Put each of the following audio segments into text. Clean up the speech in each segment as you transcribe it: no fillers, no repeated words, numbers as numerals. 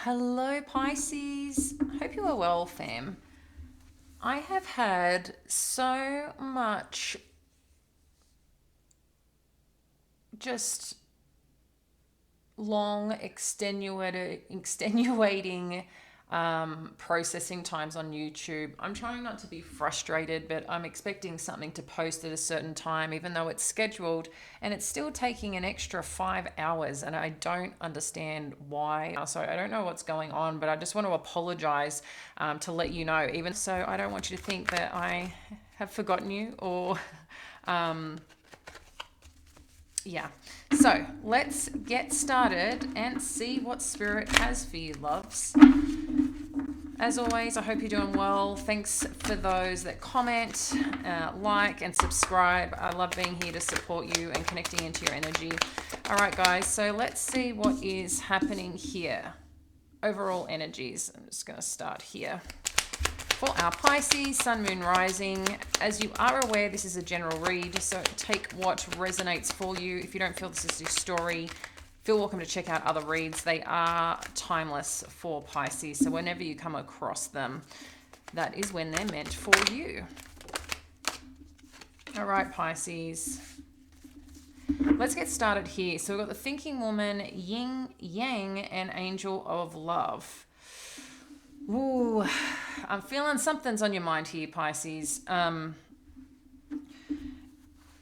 Hello, Pisces. Hope you are well, fam. I have had so much just long, extenuating processing times on YouTube. I'm trying not to be frustrated, but I'm expecting something to post at a certain time, even though it's scheduled, and it's still taking an extra 5 hours, and I don't understand why. So I don't know what's going on, but I just want to apologize to let you know. Even so, I don't want you to think that I have forgotten you or yeah. So let's get started and see what Spirit has for you, loves. As always, I hope you're doing well. Thanks for those that comment, like, and subscribe. I love being here to support you and connecting into your energy. All right, guys, so let's see what is happening here. Overall energies. I'm just going to start here. For our Pisces, Sun, Moon, Rising, as you are aware, this is a general read, so take what resonates for you. If you don't feel this is your story, feel welcome to check out other reads. They are timeless for Pisces, so whenever you come across them, that is when they're meant for you. All right, Pisces. Let's get started here. So we've got the Thinking Woman, Yin Yang, and Angel of Love. Ooh, I'm feeling something's on your mind here, Pisces.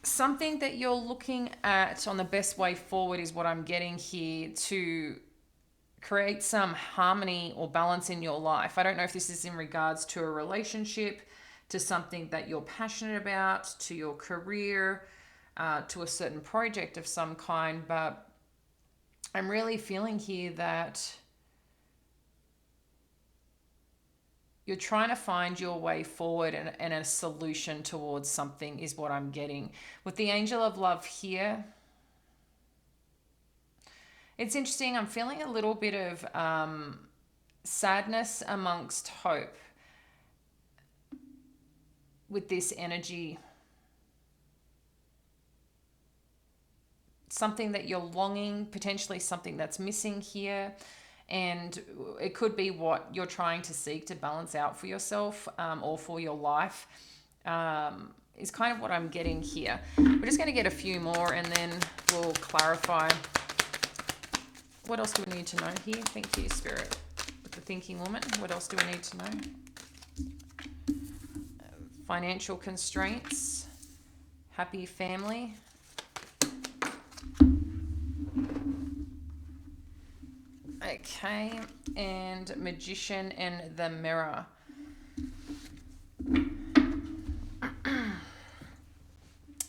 Something that you're looking at on the best way forward is what I'm getting here to create some harmony or balance in your life. I don't know if this is in regards to a relationship, to something that you're passionate about, to your career, to a certain project of some kind, but I'm really feeling here that you're trying to find your way forward and a solution towards something is what I'm getting. With the Angel of Love here, it's interesting. I'm feeling a little bit of sadness amongst hope with this energy. Something that you're longing, potentially something that's missing here. And it could be what you're trying to seek to balance out for yourself or for your life is kind of what I'm getting here. We're just going to get a few more and then we'll clarify. What else do we need to know here? Thank you, Spirit. With the Thinking Woman, what else do we need to know? Financial constraints, happy family. Okay, and Magician and the Mirror.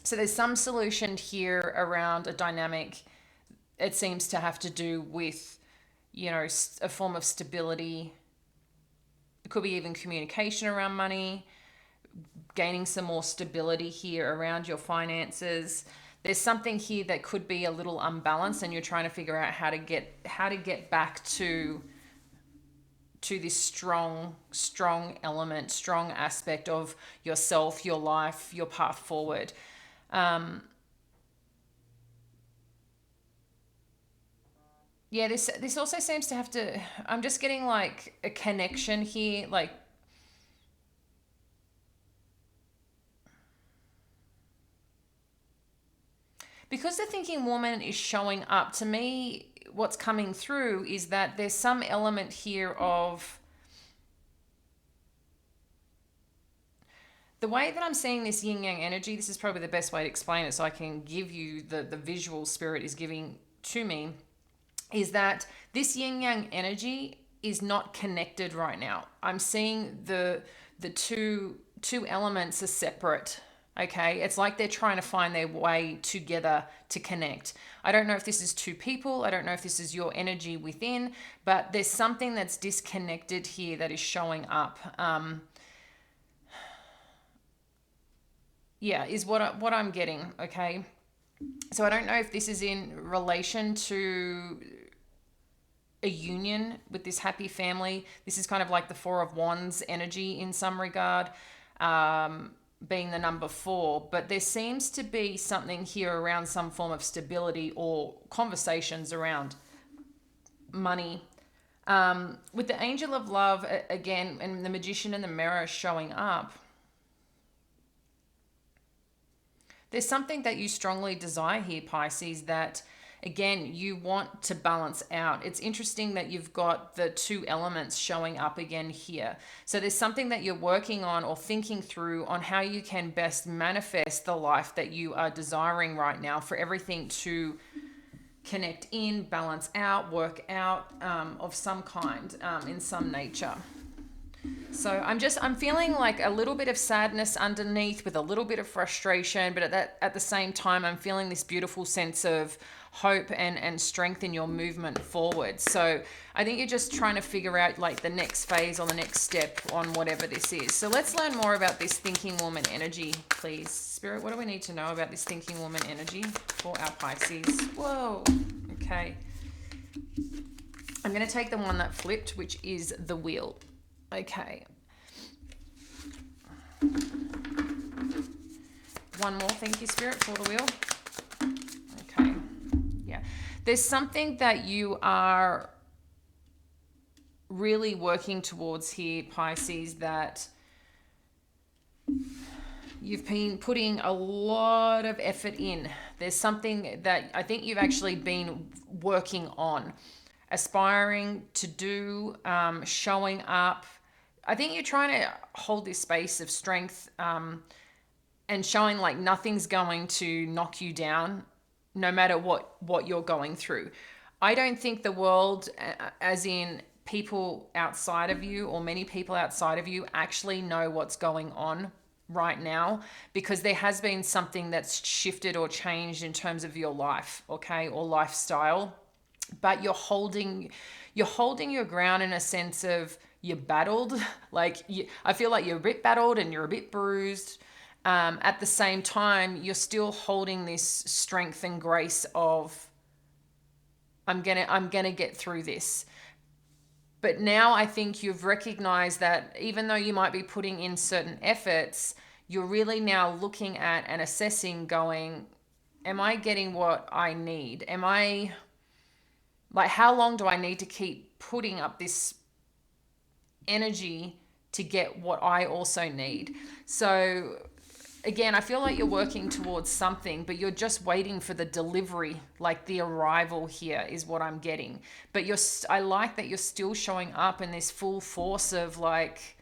So there's some solution here around a dynamic. It seems to have to do with, a form of stability. It could be even communication around money, gaining some more stability here around your finances. There's something here that could be a little unbalanced and you're trying to figure out how to get back to this strong element, strong aspect of yourself, your life, your path forward. Yeah, this also seems to have to, I'm just getting like a connection here, like because the Thinking Woman is showing up to me, what's coming through is that there's some element here of the way that I'm seeing this yin yang energy. This is probably the best way to explain it so I can give you the visual Spirit is giving to me, is that this yin yang energy is not connected right now. I'm seeing the two elements are separate. Okay, it's like they're trying to find their way together to connect. I don't know if this is two people, I don't know if this is your energy within, but there's something that's disconnected here that is showing up. Is what I'm getting. Okay, so I don't know if this is in relation to a union with this happy family. This is kind of like the Four of Wands energy in some regard, being the number 4. But there seems to be something here around some form of stability or conversations around money, With the angel of love, again, and the magician and the mirror showing up, there's something that you strongly desire here, Pisces, that again, you want to balance out. It's interesting that you've got the two elements showing up again here. So there's something that you're working on or thinking through on how you can best manifest the life that you are desiring right now, for everything to connect in, balance out, work out, of some kind, in some nature. So I'm feeling like a little bit of sadness underneath with a little bit of frustration, but at the same time, I'm feeling this beautiful sense of hope and strength in your movement forward. So I think you're just trying to figure out like the next phase or the next step on whatever this is. So let's learn more about this thinking woman energy, please. Spirit, what do we need to know about this thinking woman energy for our Pisces? Whoa. Okay. I'm going to take the one that flipped, which is the wheel. Okay. One more, thank you, Spirit, for the wheel. Okay. Yeah. There's something that you are really working towards here, Pisces, that you've been putting a lot of effort in. There's something that I think you've actually been working on, aspiring to do, showing up. I think you're trying to hold this space of strength, and showing like nothing's going to knock you down no matter what you're going through. I don't think the world, as in people outside of you or many people outside of you, actually know what's going on right now, because there has been something that's shifted or changed in terms of your life, okay, or lifestyle. But you're holding your ground in a sense of you're battled. I feel like you're a bit battled and you're a bit bruised. At the same time, you're still holding this strength and grace of I'm gonna get through this. But now I think you've recognized that even though you might be putting in certain efforts, you're really now looking at and assessing, going, am I getting what I need? How long do I need to keep putting up this energy to get what I also need? So again, I feel like you're working towards something, but you're just waiting for the delivery, like the arrival here is what I'm getting. But I like that you're still showing up in this full force of like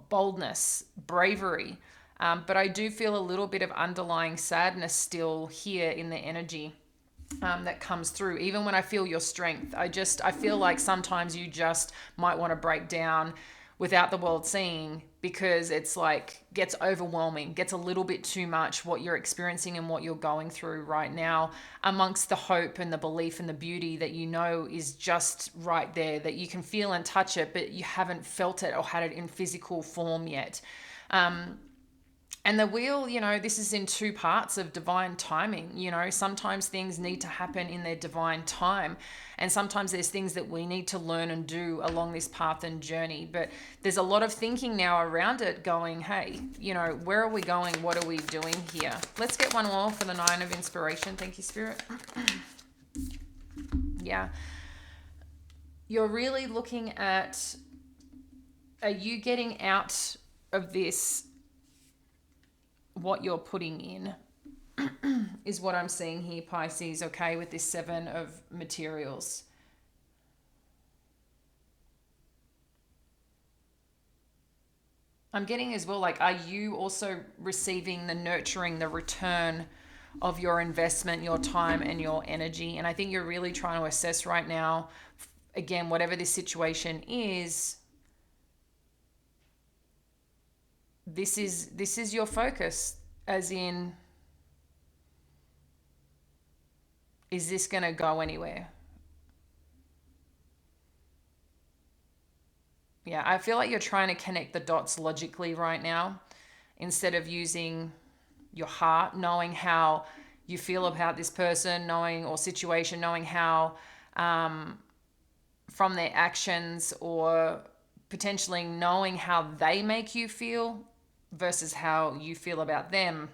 boldness, bravery. But I do feel a little bit of underlying sadness still here in the energy. That comes through even when I feel your strength. I feel like sometimes you just might want to break down without the world seeing, because it's like gets overwhelming, gets a little bit too much what you're experiencing and what you're going through right now, amongst the hope and the belief and the beauty that you know is just right there, that you can feel and touch it, but you haven't felt it or had it in physical form yet. And the wheel, this is in two parts of divine timing. Sometimes things need to happen in their divine time. And sometimes there's things that we need to learn and do along this path and journey. But there's a lot of thinking now around it going, hey, where are we going? What are we doing here? Let's get one more for the 9 of inspiration. Thank you, Spirit. Yeah. You're really looking at, are you getting out of this what you're putting in is what I'm seeing here, Pisces, okay, with this 7 of materials. I'm getting as well, like, are you also receiving the nurturing, the return of your investment, your time and your energy? And I think you're really trying to assess right now, again, whatever this situation is, this is your focus, as in, is this going to go anywhere? Yeah, I feel like you're trying to connect the dots logically right now instead of using your heart, knowing how you feel about this person, or situation, knowing how from their actions, or potentially knowing how they make you feel versus how you feel about them.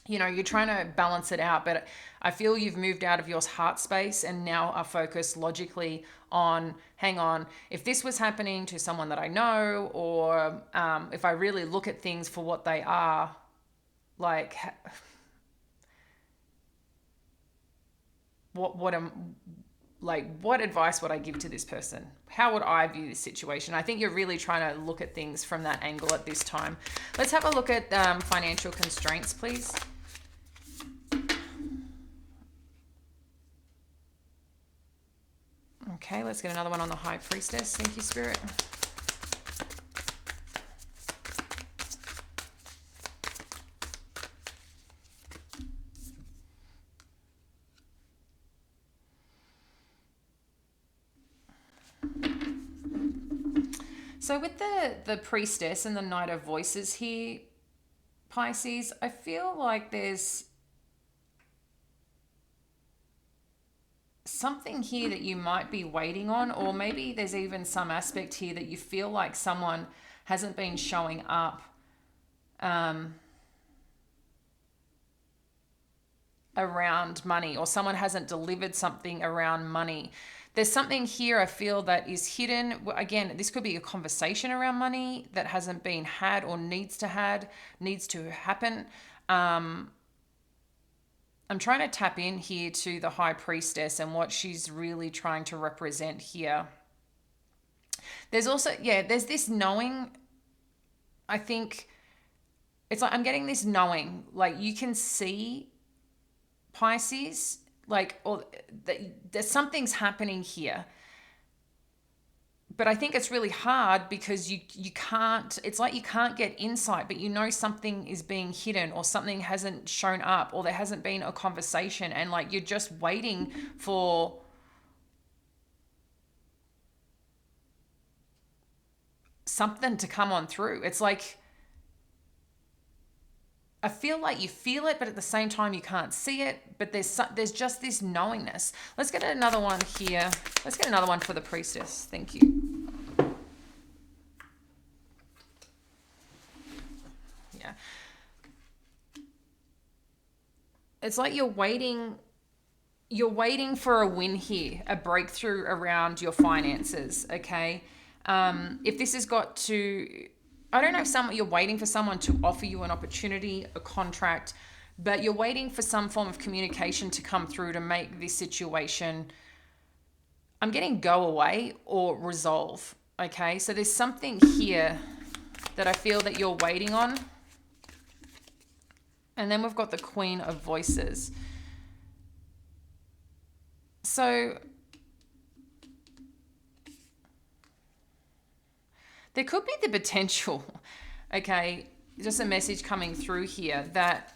you're trying to balance it out, but I feel you've moved out of your heart space and now are focused logically on, hang on, if this was happening to someone that I know, or if I really look at things for what they are, like, what am what advice would I give to this person? How would I view this situation? I think you're really trying to look at things from that angle at this time. Let's have a look at financial constraints, please. Okay, let's get another one on the High Priestess. Thank you, Spirit. So with the Priestess and the Knight of Voices here, Pisces, I feel like there's something here that you might be waiting on, or maybe there's even some aspect here that you feel like someone hasn't been showing up around money, or someone hasn't delivered something around money. There's something here I feel that is hidden. Again, this could be a conversation around money that hasn't been had or needs to happen. I'm trying to tap in here to the High Priestess and what she's really trying to represent here. There's also, there's this knowing. I think it's like I'm getting this knowing, like you can see, Pisces, like, or there's something's happening here. But I think it's really hard because you can't, it's like you can't get insight, but you know something is being hidden, or something hasn't shown up, or there hasn't been a conversation, and like you're just waiting for something to come on through. It's like, I feel like you feel it, but at the same time you can't see it. But there's just this knowingness. Let's get another one here. Let's get another one for the Priestess. Thank you. Yeah. It's like you're waiting for a win here, a breakthrough around your finances. Okay. If this has got to, I don't know if you're waiting for someone to offer you an opportunity, a contract, but you're waiting for some form of communication to come through to make this situation, I'm getting go away or resolve. Okay, so there's something here that I feel that you're waiting on. And then we've got the Queen of Voices. So there could be the potential, okay, just a message coming through here that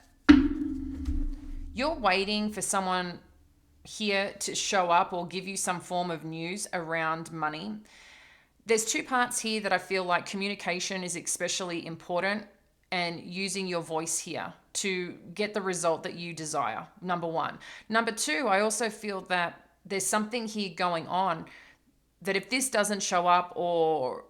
you're waiting for someone here to show up or give you some form of news around money. There's two parts here that I feel like communication is especially important, and using your voice here to get the result that you desire, number one. Number two, I also feel that there's something here going on that if this doesn't show up, or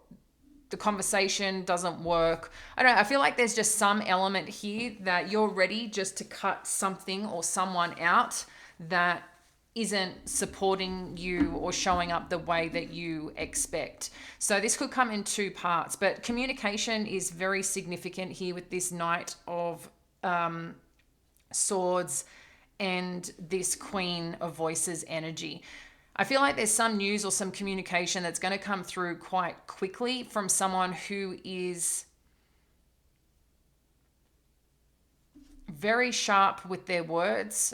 the conversation doesn't work, I don't know, I feel like there's just some element here that you're ready just to cut something or someone out that isn't supporting you or showing up the way that you expect. So this could come in two parts, but communication is very significant here with this Knight of Swords and this Queen of Voices energy. I feel like there's some news or some communication that's going to come through quite quickly from someone who is very sharp with their words.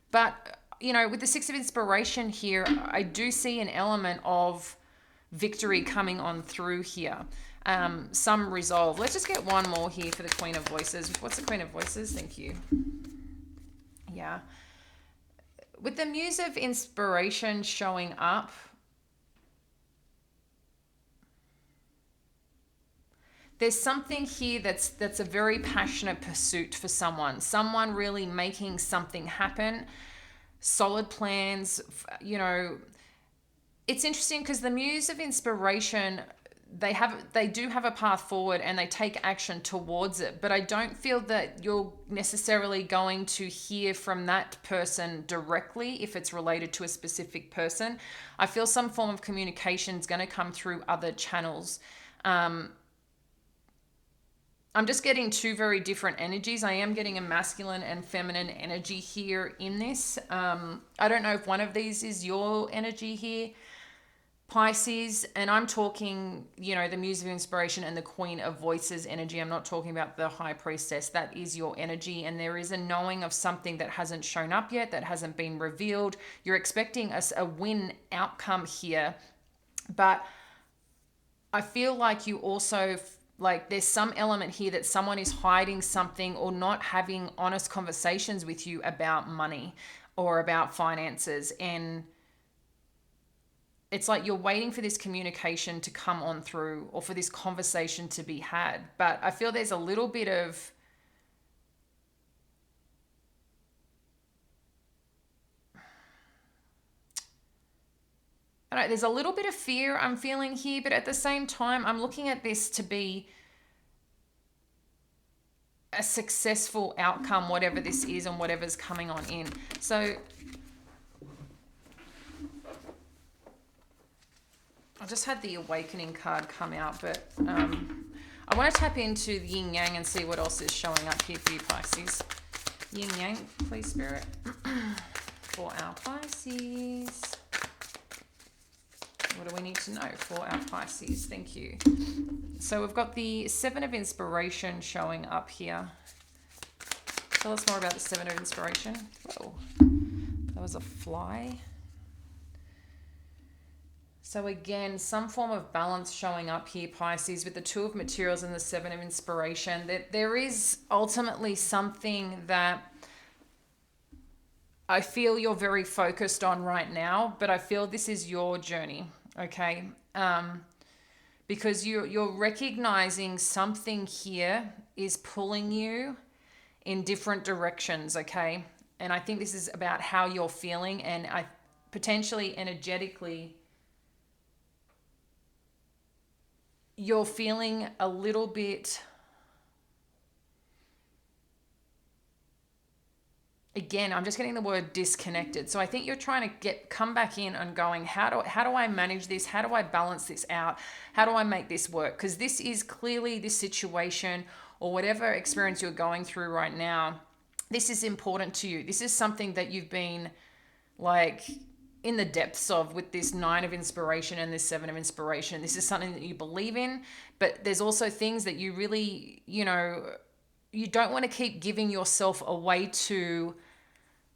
But, with the Six of Inspiration here, I do see an element of victory coming on through here. Some resolve. Let's just get one more here for the Queen of Voices. What's the Queen of Voices? Thank you. Yeah. With the Muse of Inspiration showing up, there's something here that's a very passionate pursuit for someone really making something happen, solid plans. It's interesting because the Muse of Inspiration, they do have a path forward and they take action towards it, but I don't feel that you're necessarily going to hear from that person directly if it's related to a specific person. I feel some form of communication is going to come through other channels. I'm just getting two very different energies. I am getting a masculine and feminine energy here in this. I don't know if one of these is your energy here, Pisces, and I'm talking, the Muse of Inspiration and the Queen of Voices energy. I'm not talking about the High Priestess. That is your energy, and there is a knowing of something that hasn't shown up yet, that hasn't been revealed. You're expecting a win outcome here, but I feel like you also, like, there's some element here that someone is hiding something or not having honest conversations with you about money or about finances, and it's like you're waiting for this communication to come on through or for this conversation to be had. But I feel there's a little bit of, I don't know, there's a little bit of fear I'm feeling here, but at the same time, I'm looking at this to be a successful outcome, whatever this is and whatever's coming on in. So I just had the Awakening card come out, but I want to tap into the Yin Yang and see what else is showing up here for you, Pisces. Yin Yang, please, Spirit, for our Pisces. What do we need to know for our Pisces? Thank you. So we've got the Seven of Inspiration showing up here. Tell us more about the Seven of Inspiration. Whoa, that was a fly. So again, some form of balance showing up here, Pisces, with the Two of Materials and the Seven of Inspiration. That there is ultimately something that I feel you're very focused on right now, but I feel this is your journey, okay? Because you're recognizing something here is pulling you in different directions, okay? And I think this is about how you're feeling, and I potentially energetically you're feeling a little bit, again, I'm just getting the word disconnected. So I think you're trying to come back in and going, how do I manage this? How do I balance this out? How do I make this work? Because this is clearly this situation or whatever experience you're going through right now. This is important to you. This is something that you've been like in the depths of with this Nine of Inspiration and this Seven of Inspiration. This is something that you believe in, but there's also things that you really, you don't want to keep giving yourself away to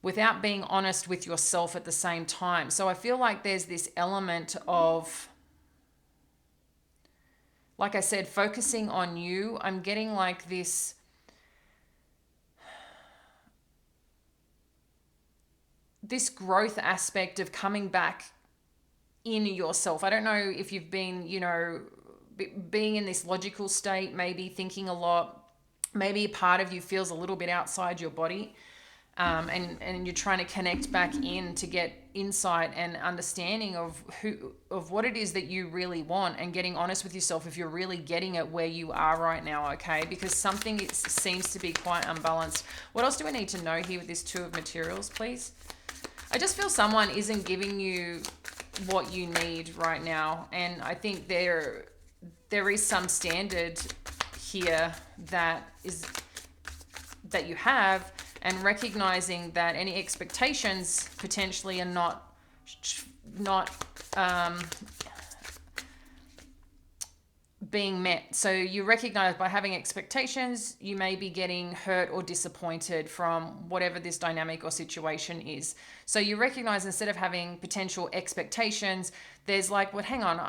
without being honest with yourself at the same time. So I feel like there's this element of, like I said, focusing on you. I'm getting like this, this growth aspect of coming back in yourself. I don't know if you've been, being in this logical state, maybe thinking a lot, maybe a part of you feels a little bit outside your body, and you're trying to connect back in to get insight and understanding of what it is that you really want, and getting honest with yourself if you're really getting it where you are right now, okay? Because something seems to be quite unbalanced. What else do I need to know here with this Two of Materials, please? I just feel someone isn't giving you what you need right now, and I think there is some standard here that you have, and recognizing that any expectations potentially are not being met. So you recognize by having expectations, you may be getting hurt or disappointed from whatever this dynamic or situation is. So you recognize, instead of having potential expectations, there's like, well, hang on,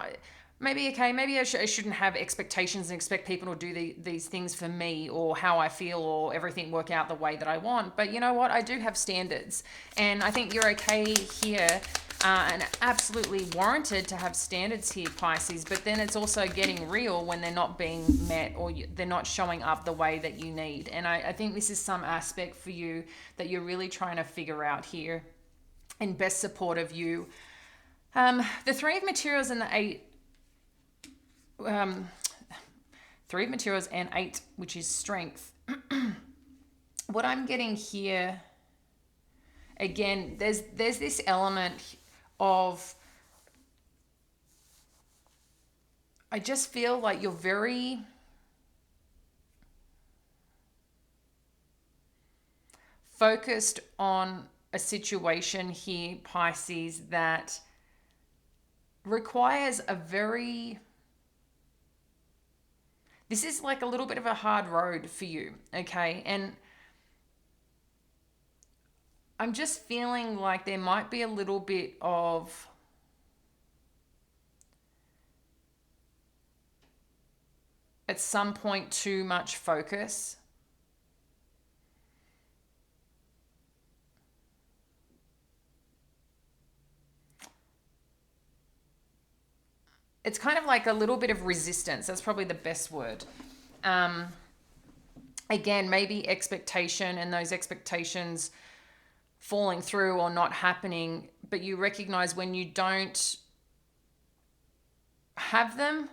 maybe I shouldn't have expectations and expect people to do these things for me, or how I feel, or everything work out the way that I want. But you know what? I do have standards, and I think you're okay here, and absolutely warranted to have standards here, Pisces. But then it's also getting real when they're not being met, or they're not showing up the way that you need. And I think this is some aspect for you that you're really trying to figure out here in best support of you. The Three of Materials and the um, 3 of materials and 8, which is strength. What I'm getting here, again, there's this element of, I just feel like you're very focused on a situation here, Pisces, that requires this is like a little bit of a hard road for you, okay? And I'm just feeling like there might be a little bit of at some point too much focus. It's kind of like a little bit of resistance. That's probably the best word. Again, maybe expectation and those expectations falling through or not happening, but you recognize when you don't have them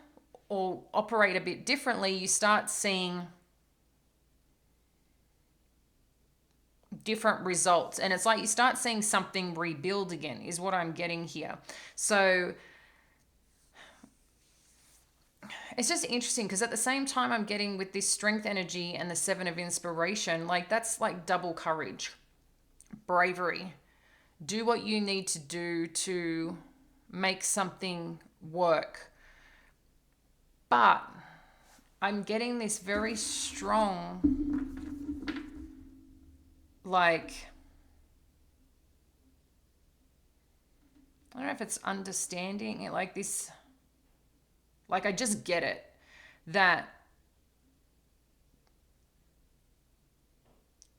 or operate a bit differently, you start seeing different results. And it's like you start seeing something rebuild again, is what I'm getting here. So it's just interesting because at the same time I'm getting with this strength energy and the 7 of inspiration, like that's like double courage, bravery. Do what you need to do to make something work. But I'm getting this very strong, like, I don't know if it's understanding it, like this, like I just get it, that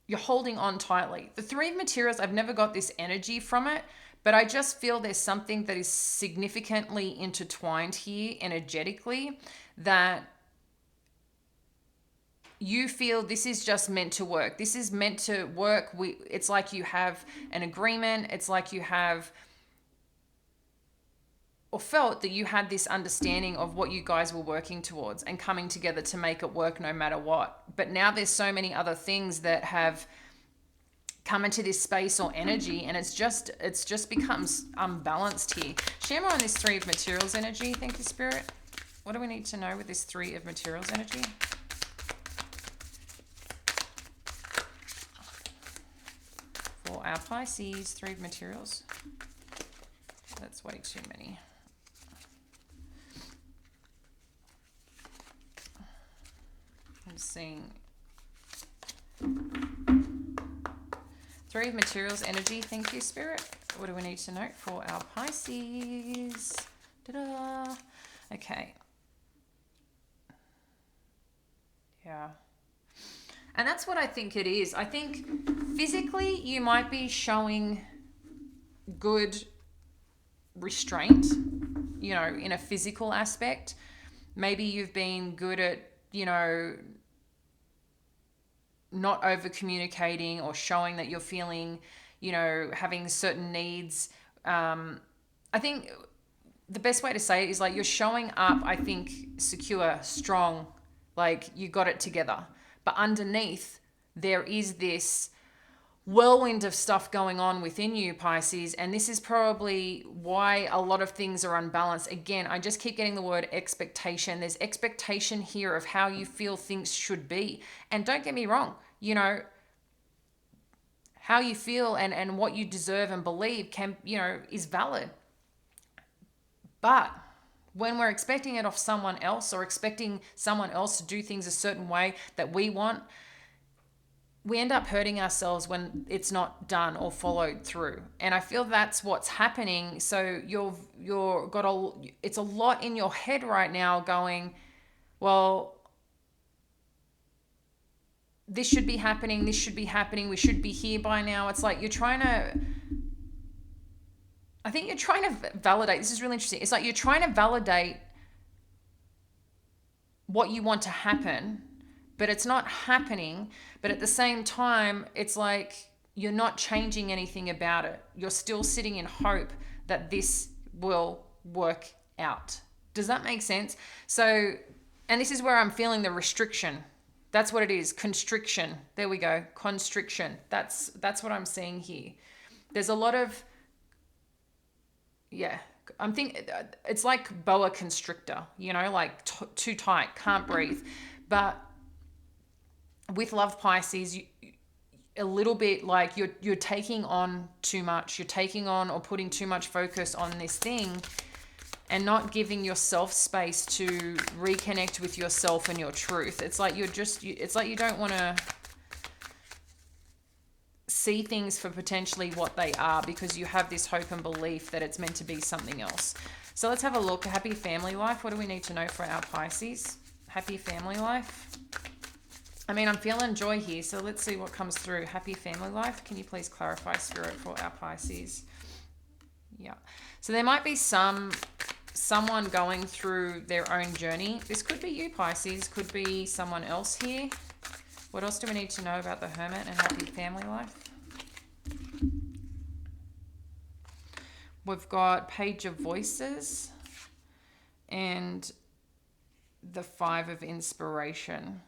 you're holding on tightly. The 3 of materials, I've never got this energy from it, but I just feel there's something that is significantly intertwined here energetically, that you feel this is just meant to work. This is meant to work. It's like you have an agreement. It's like you have, or felt that you had this understanding of what you guys were working towards and coming together to make it work no matter what. But now there's so many other things that have come into this space or energy, and it's just becomes unbalanced here. Share more on this 3 of materials energy. Thank you, Spirit. What do we need to know with this 3 of materials energy? For our Pisces, 3 of materials. That's way too many. I'm seeing 3 of materials energy. Thank you, Spirit. What do we need to note for our Pisces? Ta-da. Okay. Yeah. And that's what I think it is. I think physically you might be showing good restraint, you know, in a physical aspect. Maybe you've been good at, you know, not over communicating or showing that you're feeling, you know, having certain needs. I think the best way to say it is like you're showing up, I think, secure, strong, like you got it together. But underneath, there is this whirlwind of stuff going on within you, Pisces, and this is probably why a lot of things are unbalanced. Again, I just keep getting the word expectation. There's expectation here of how you feel things should be. And don't get me wrong, you know, how you feel and what you deserve and believe can, you know, is valid. But when we're expecting it off someone else or expecting someone else to do things a certain way that we want, we end up hurting ourselves when it's not done or followed through. And I feel that's what's happening. So it's a lot in your head right now going, well, this should be happening, we should be here by now. It's like I think you're trying to validate, this is really interesting. It's like you're trying to validate what you want to happen, but it's not happening. But at the same time, it's like you're not changing anything about it. You're still sitting in hope that this will work out. Does that make sense? So, and this is where I'm feeling the restriction. That's what it is. Constriction. There we go. Constriction. That's what I'm seeing here. There's a lot of, yeah, I'm thinking it's like boa constrictor, like too tight, can't breathe. But with love Pisces, a little bit like you're taking on too much. You're taking on or putting too much focus on this thing and not giving yourself space to reconnect with yourself and your truth. It's like it's like you don't want to see things for potentially what they are because you have this hope and belief that it's meant to be something else. So let's have a look. Happy family life. What do we need to know for our Pisces? Happy family life. I mean, I'm feeling joy here, so let's see what comes through. Happy family life. Can you please clarify, Spirit, for our Pisces? Yeah. So there might be someone going through their own journey. This could be you, Pisces. Could be someone else here. What else do we need to know about the Hermit and happy family life? We've got Page of Voices and the Five of Inspiration.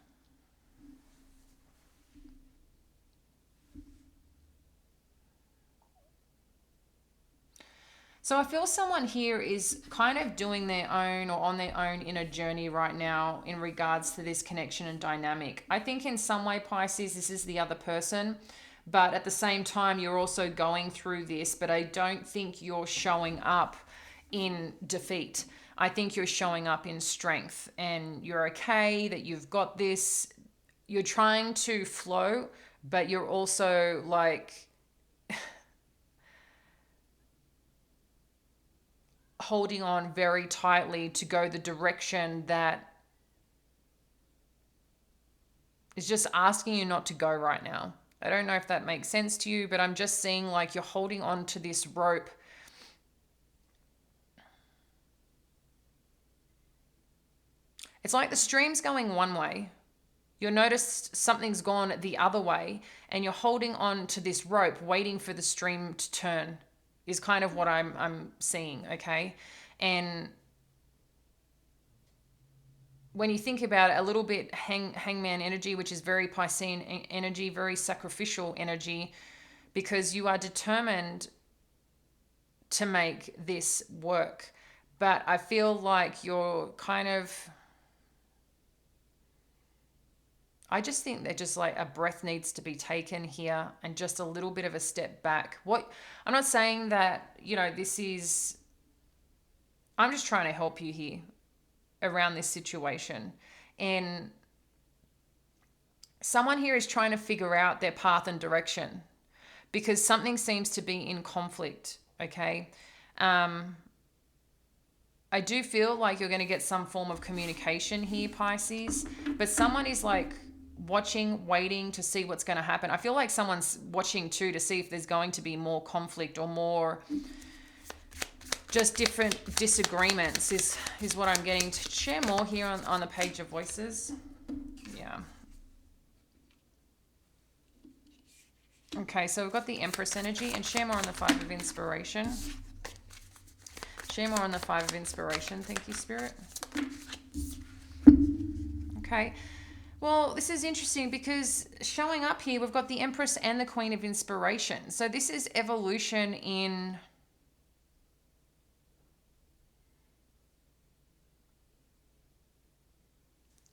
So I feel someone here is kind of doing their own or on their own inner journey right now in regards to this connection and dynamic. I think in some way, Pisces, this is the other person, but at the same time, you're also going through this, but I don't think you're showing up in defeat. I think you're showing up in strength and you're okay, that you've got this. You're trying to flow, but you're also like holding on very tightly to go the direction that is just asking you not to go right now. I don't know if that makes sense to you, but I'm just seeing like you're holding on to this rope. It's like the stream's going one way. You'll notice something's gone the other way and you're holding on to this rope waiting for the stream to turn is kind of what I'm seeing, okay? And when you think about it, a little bit hangman energy, which is very Piscean energy, very sacrificial energy, because you are determined to make this work. But I feel like you're kind of, I just think that just like a breath needs to be taken here and just a little bit of a step back. I'm not saying that, this is, I'm just trying to help you here around this situation. And someone here is trying to figure out their path and direction because something seems to be in conflict, okay? I do feel like you're going to get some form of communication here, Pisces, but someone is like watching, waiting to see what's going to happen. I feel like someone's watching too to see if there's going to be more conflict or more just different disagreements is what I'm getting. To share more here on the Page of Voices. Yeah. Okay, so we've got the Empress energy and share more on the Five of Inspiration. Share more on the Five of Inspiration. Thank you, Spirit. Okay. Well, this is interesting because showing up here, we've got the Empress and the Queen of Inspiration. So this is evolution in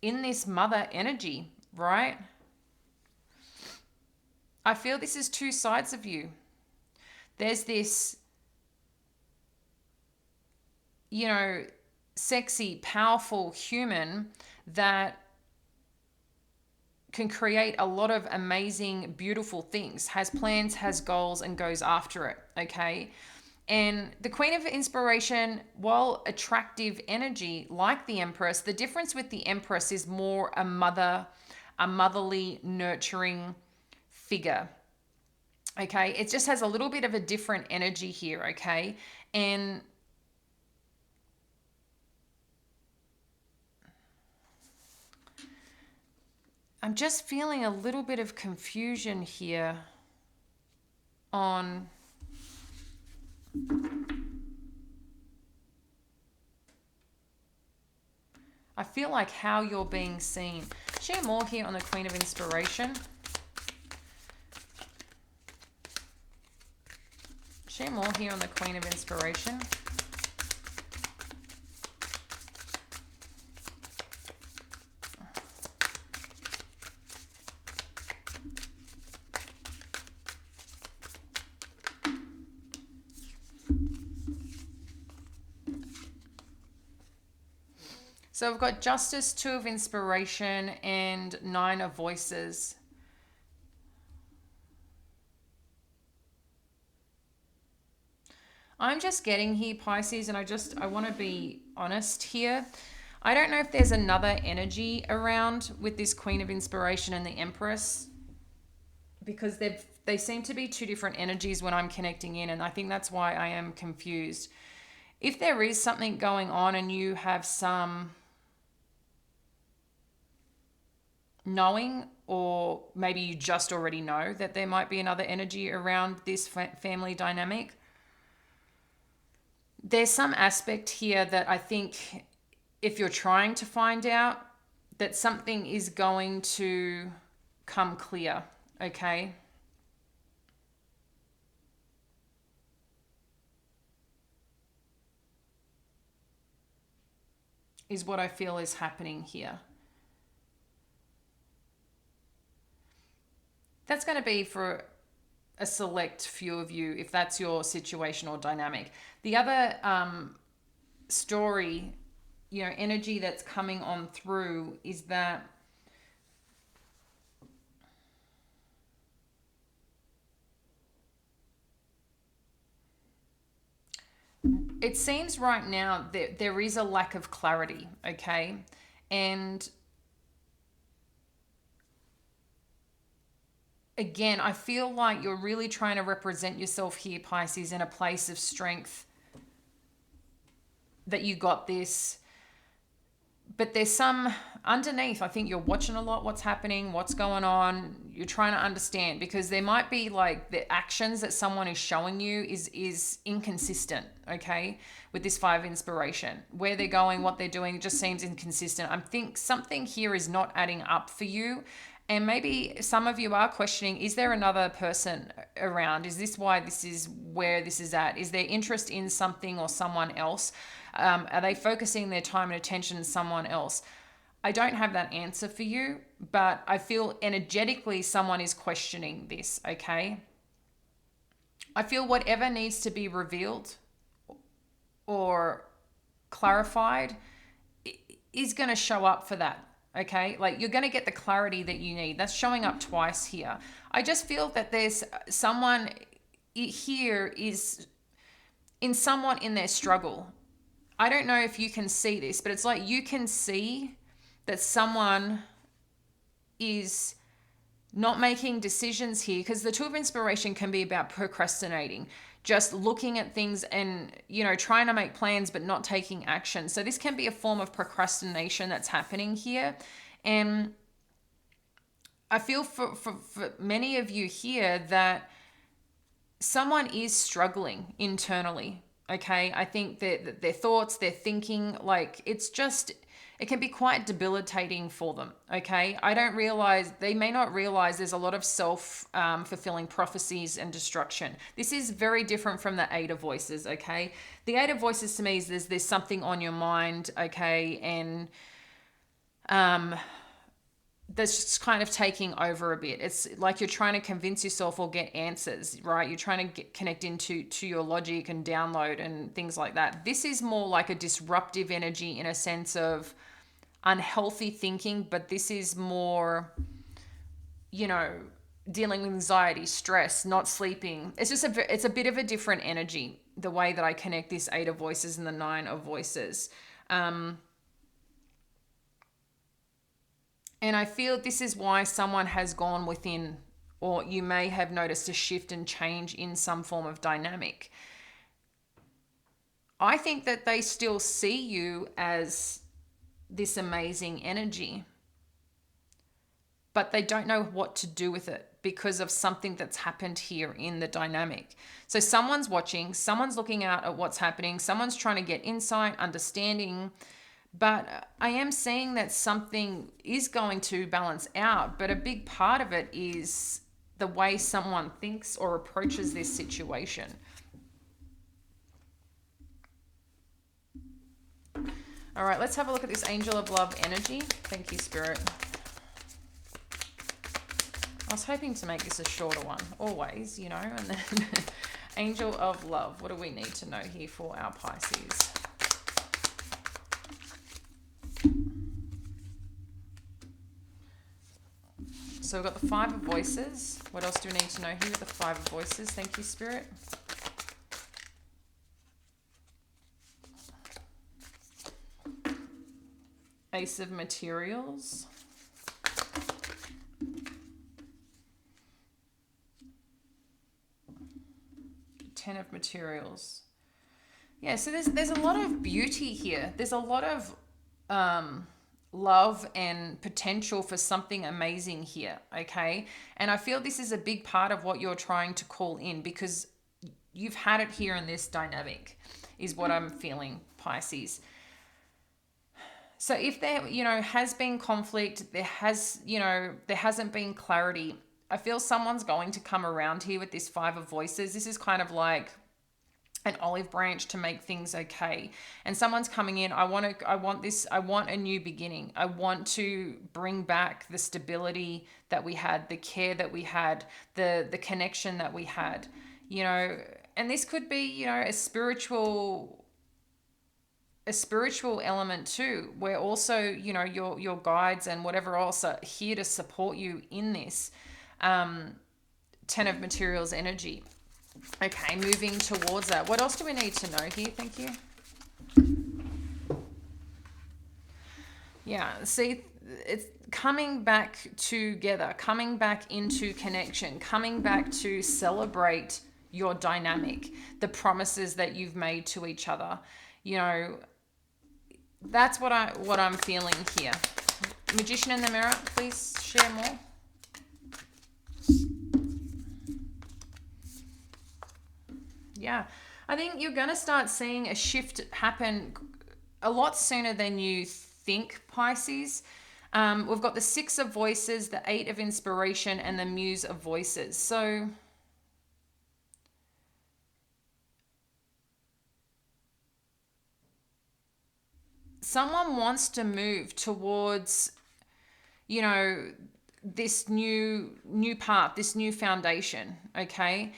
this mother energy, right? I feel this is two sides of you. There's this, sexy, powerful human that can create a lot of amazing, beautiful things, has plans, has goals, and goes after it, okay? And the Queen of Inspiration, while attractive energy like the Empress, the difference with the Empress is more a motherly, nurturing figure, okay? It just has a little bit of a different energy here, okay? And I'm just feeling a little bit of confusion here on – feel like how you're being seen. Share more here on the Queen of Inspiration. Share more here on the Queen of Inspiration. So we've got Justice, Two of Inspiration, and Nine of Voices. I'm just getting here, Pisces, and I want to be honest here. I don't know if there's another energy around with this Queen of Inspiration and the Empress, because they seem to be two different energies when I'm connecting in, and I think that's why I am confused. If there is something going on and you have some knowing, or maybe you just already know that there might be another energy around this family dynamic, there's some aspect here that I think if you're trying to find out, that something is going to come clear, okay? Is what I feel is happening here. That's going to be for a select few of you if that's your situation or dynamic. The other story, energy that's coming on through is that it seems right now that there is a lack of clarity, okay? And again, I feel like you're really trying to represent yourself here, Pisces, in a place of strength, that you got this. But there's some underneath, I think you're watching a lot what's happening, what's going on. You're trying to understand, because there might be like the actions that someone is showing you is inconsistent, okay? With this Five of Inspiration. Where they're going, what they're doing, just seems inconsistent. I think something here is not adding up for you. And maybe some of you are questioning, is there another person around? Is this why this is where this is at? Is there interest in something or someone else? Are they focusing their time and attention on someone else? I don't have that answer for you, but I feel energetically someone is questioning this, okay? I feel whatever needs to be revealed or clarified is going to show up for that. Okay, like you're going to get the clarity that you need. That's showing up twice here. I just feel that there's someone here is in someone in their struggle. I don't know if you can see this, but it's like you can see that someone is not making decisions here, because the Two of Inspiration can be about procrastinating, just looking at things and, trying to make plans but not taking action. So this can be a form of procrastination that's happening here. And I feel for many of you here that someone is struggling internally, okay? I think that their thoughts, their thinking, like it can be quite debilitating for them, okay? They may not realize there's a lot of self-fulfilling prophecies and destruction. This is very different from the Eight of Voices, okay? The Eight of Voices to me is there's something on your mind, okay? And that's just kind of taking over a bit. It's like you're trying to convince yourself or get answers, right? You're trying to connect into your logic and download and things like that. This is more like a disruptive energy in a sense of unhealthy thinking, but this is more, dealing with anxiety, stress, not sleeping. It's just it's a bit of a different energy, the way that I connect this Eight of Voices and the Nine of Voices. And I feel this is why someone has gone within, or you may have noticed a shift and change in some form of dynamic. I think that they still see you as this amazing energy, but they don't know what to do with it because of something that's happened here in the dynamic. So someone's watching, someone's looking out at what's happening, someone's trying to get insight, understanding, But I am seeing that something is going to balance out, but a big part of it is the way someone thinks or approaches this situation. All right, let's have a look at this angel of love energy. Thank you, Spirit. I was hoping to make this a shorter one, always, you know, and then angel of love. What do we need to know here for our Pisces? So we've got the Five of Voices. What else do we need to know here with the Five of Voices? Thank you, Spirit. Ace of Materials. Ten of Materials. Yeah, so there's a lot of beauty here. There's a lot of love and potential for something amazing here, okay? And I feel this is a big part of what you're trying to call in, because you've had it here in this dynamic, is what I'm feeling, Pisces. So if there, you know, has been conflict, there hasn't been clarity, I feel someone's going to come around here with this Five of Voices. This is kind of like an olive branch to make things okay. And someone's coming in, I want a new beginning. I want to bring back the stability that we had, the care that we had, the connection that we had, you know. And this could be, you know, a spiritual element too, where also, you know, your guides and whatever else are here to support you in this. Ten of Materials energy. Okay, moving towards that. What else do we need to know here? Thank you. Yeah, see, it's coming back together, coming back into connection, coming back to celebrate your dynamic, the promises that you've made to each other. You know, that's what I'm feeling here. Magician in the mirror, please share more. Yeah, I think you're going to start seeing a shift happen a lot sooner than you think, Pisces. We've got the Six of Voices, the Eight of Inspiration, and the Muse of Voices. So someone wants to move towards, you know, this new path, this new foundation, okay?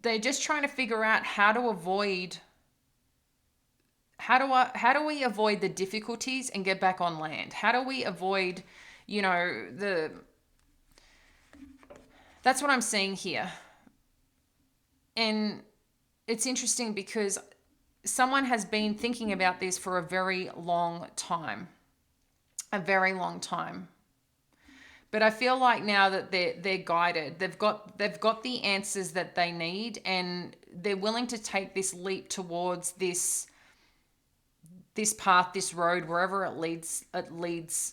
They're just trying to figure out how do we avoid the difficulties and get back on land? How do we avoid, you know, that's what I'm seeing here. And it's interesting because someone has been thinking about this for a very long time. A very long time. But I feel like now that they're guided, they've got the answers that they need, and they're willing to take this leap towards this path, this road, wherever it leads,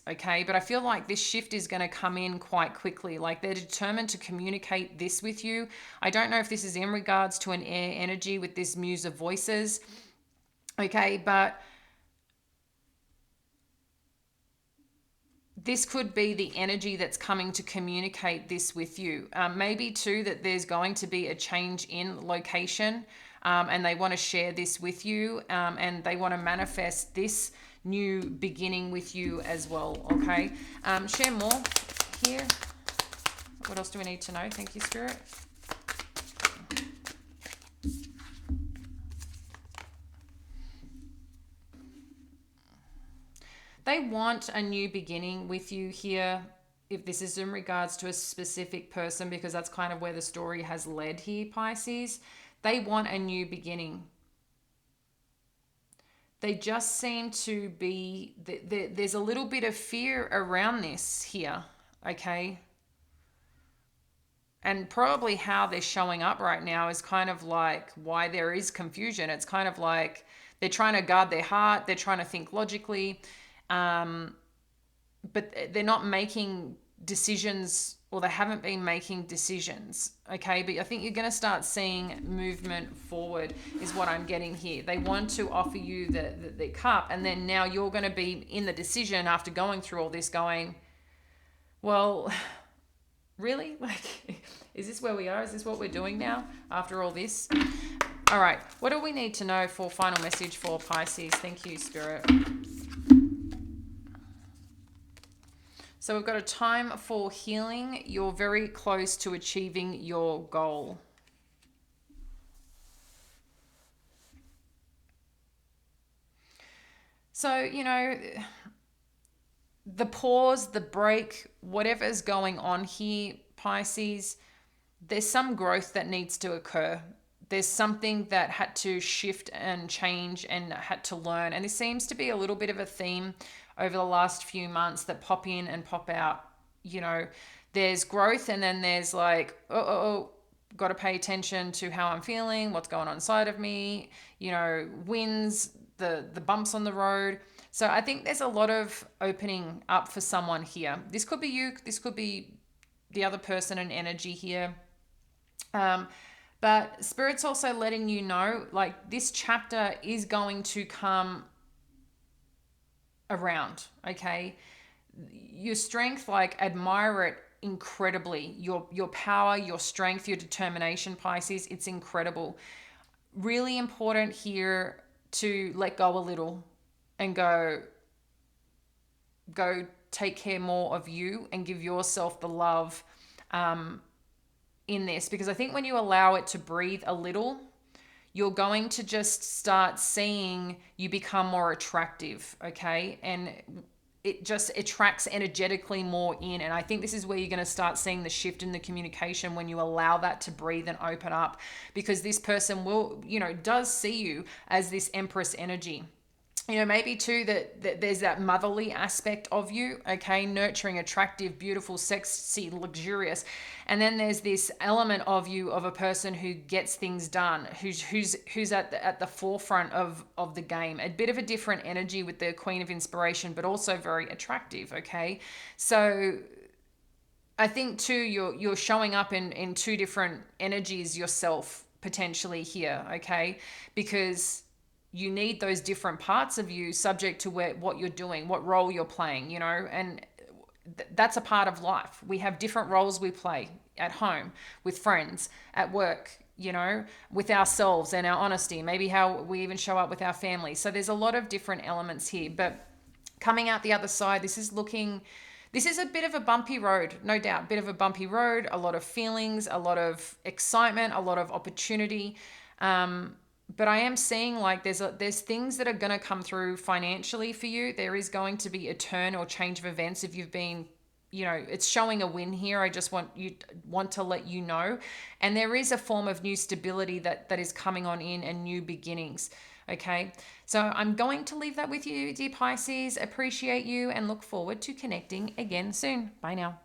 okay? But I feel like this shift is going to come in quite quickly. Like they're determined to communicate this with you. I don't know if this is in regards to an air energy with this Muse of Voices, okay? But this could be the energy that's coming to communicate this with you. Maybe too that there's going to be a change in location, and they want to share this with you, and they want to manifest this new beginning with you as well, okay? Share more here. What else do we need to know? Thank you, Spirit. They want a new beginning with you here, if this is in regards to a specific person, because that's kind of where the story has led here, Pisces. They want a new beginning. They just seem to be, there's a little bit of fear around this here, okay? And probably how they're showing up right now is kind of like why there is confusion. It's kind of like they're trying to guard their heart. They're trying to think logically. But they're not making decisions or they haven't been making decisions. Okay, but I think you're going to start seeing movement forward is what I'm getting here. They want to offer you the cup, and then now you're going to be in the decision after going through all this going, well, really? Like, is this where we are? Is this what we're doing now after all this? All right, what do we need to know for final message for Pisces? Thank you, Spirit. So we've got a time for healing. You're very close to achieving your goal. So, you know, the pause, the break, whatever's going on here, Pisces, there's some growth that needs to occur. There's something that had to shift and change and had to learn. And this seems to be a little bit of a theme over the last few months that pop in and pop out. You know, there's growth, and then there's like, got to pay attention to how I'm feeling, what's going on inside of me, you know, wins, the bumps on the road. So I think there's a lot of opening up for someone here. This could be you, this could be the other person and energy here. But Spirit's also letting you know, like, this chapter is going to come around, okay? Your strength, like, admire it incredibly. Your power, your strength, your determination, Pisces, it's incredible. Really important here to let go a little and go take care more of you and give yourself the love in this, because I think when you allow it to breathe a little, you're going to just start seeing you become more attractive, okay? And it just attracts energetically more in. And I think this is where you're going to start seeing the shift in the communication when you allow that to breathe and open up, because this person will, you know, does see you as this Empress energy. You know, maybe too that there's that motherly aspect of you, okay? Nurturing, attractive, beautiful, sexy, luxurious. And then there's this element of you of a person who gets things done, who's at the forefront of the game. A bit of a different energy with the Queen of Inspiration, but also very attractive, okay? So I think too you're showing up in two different energies yourself potentially here, okay? Because you need those different parts of you subject to what you're doing, what role you're playing, you know, and that's a part of life. We have different roles we play at home, with friends, at work, you know, with ourselves and our honesty, maybe how we even show up with our family. So there's a lot of different elements here, but coming out the other side, this is a bit of a bumpy road, no doubt, bit of a bumpy road, a lot of feelings, a lot of excitement, a lot of opportunity. But I am seeing like there's things that are going to come through financially for you. There is going to be a turn or change of events if you've been, you know, it's showing a win here. I just want to let you know. And there is a form of new stability that is coming on in, and new beginnings. Okay. So I'm going to leave that with you, dear Pisces. Appreciate you and look forward to connecting again soon. Bye now.